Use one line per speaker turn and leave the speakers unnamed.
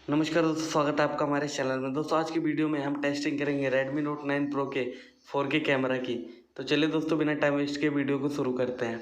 नमस्कार दोस्तों, स्वागत है आपका हमारे चैनल में। दोस्तों आज की वीडियो में हम टेस्टिंग करेंगे Redmi Note 9 Pro के 4K कैमरा की। तो चलिए दोस्तों बिना टाइम वेस्ट के वीडियो को शुरू करते हैं।